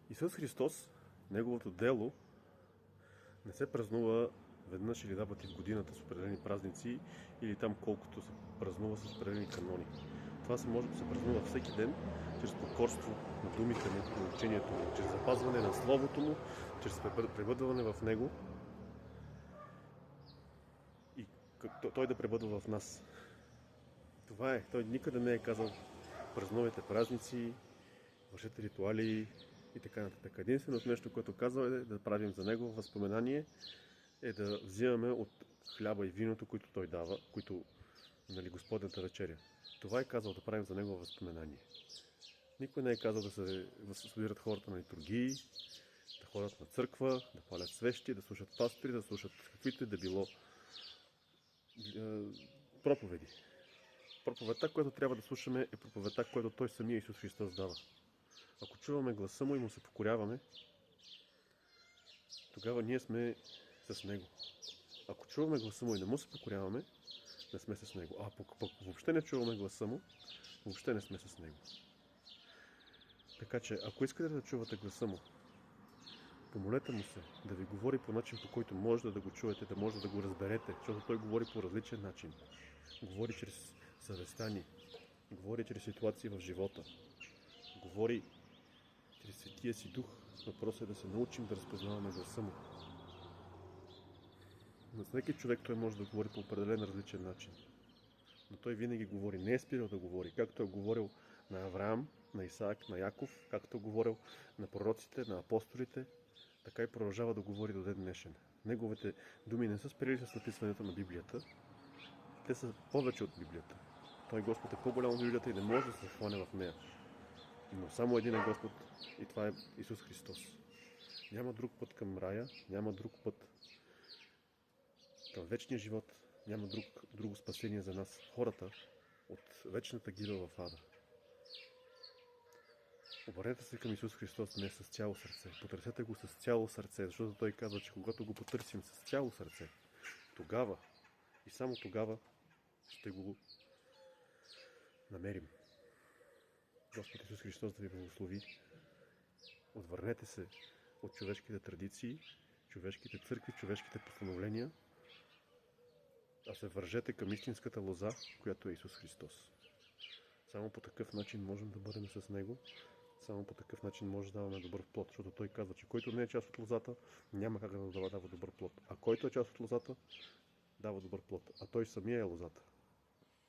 Исус Христос, Неговото дело не се празнува веднъж или два пъти в годината с определени празници или там колкото се празнува с определени канони. Това се може да се празнува всеки ден, чрез покорство на думите му, на учението му, чрез запазване на Словото му, чрез пребъдване в него и той да пребъдва в нас. Това е. Той никъде не е казал празнувайте празници, вършете ритуали и така нататък. Единственото нещо, което казал е да правим за него възпоменание, е да взимаме от хляба и виното, които той дава, които, Господната вечеря. Това е казал да правим за него възпоменание. Никой не е казал да се събират хората на литургии, да ходят на църква, да палят свещи, да слушат пастори, да слушат каквито и да било проповеди. Проповедта, която трябва да слушаме, е проповедта, която той самия Исус Христос дава. Ако чуваме гласа му и му се покоряваме, тогава ние сме с него. Ако чуваме гласа му и не му се покоряваме, не сме с него. А пък въобще не чуваме гласа му, въобще не сме с него. Така че, ако искате да чувате гласа му, помолете му се да ви говори по начин, по който може да го чуете, да може да го разберете, защото той говори по различен начин. Говори чрез съвестта ни, говори чрез ситуации в живота, говори чрез Светия си Дух. Въпросът е да се научим да разпознаваме гласа му. На всеки човек той може да говори по определен различен начин. Но той винаги говори, не е спирал да говори, както е говорил на Авраам, на Исаак, на Яков, както е говорил на пророците, на апостолите, така и продължава да говори до ден днешен. Неговите думи не са спрели с написването на Библията, те са повече от Библията. Той Господ е по-голям от Библията и не може да се хване в нея. Но само един е Господ и това е Исус Христос. Няма друг път към рая, няма друг път към вечния живот, няма друго спасение за нас, хората, от вечната гибел в ада. Обърнете се към Исус Христос днес с цяло сърце. Потърсете го с цяло сърце, защото Той казва, че когато го потърсим с цяло сърце, тогава и само тогава ще го намерим. Господ Исус Христос да ви благослови. Отвърнете се от човешките традиции, човешките църкви, човешките постановления, а се вържете към истинската лоза, която е Исус Христос. Само по такъв начин можем да бъдем с Него, само по такъв начин може да даваме добър плод, защото Той казва, че който не е част от лозата, няма как да дава добър плод. А който е част от лозата, дава добър плод. А Той самия е лозата.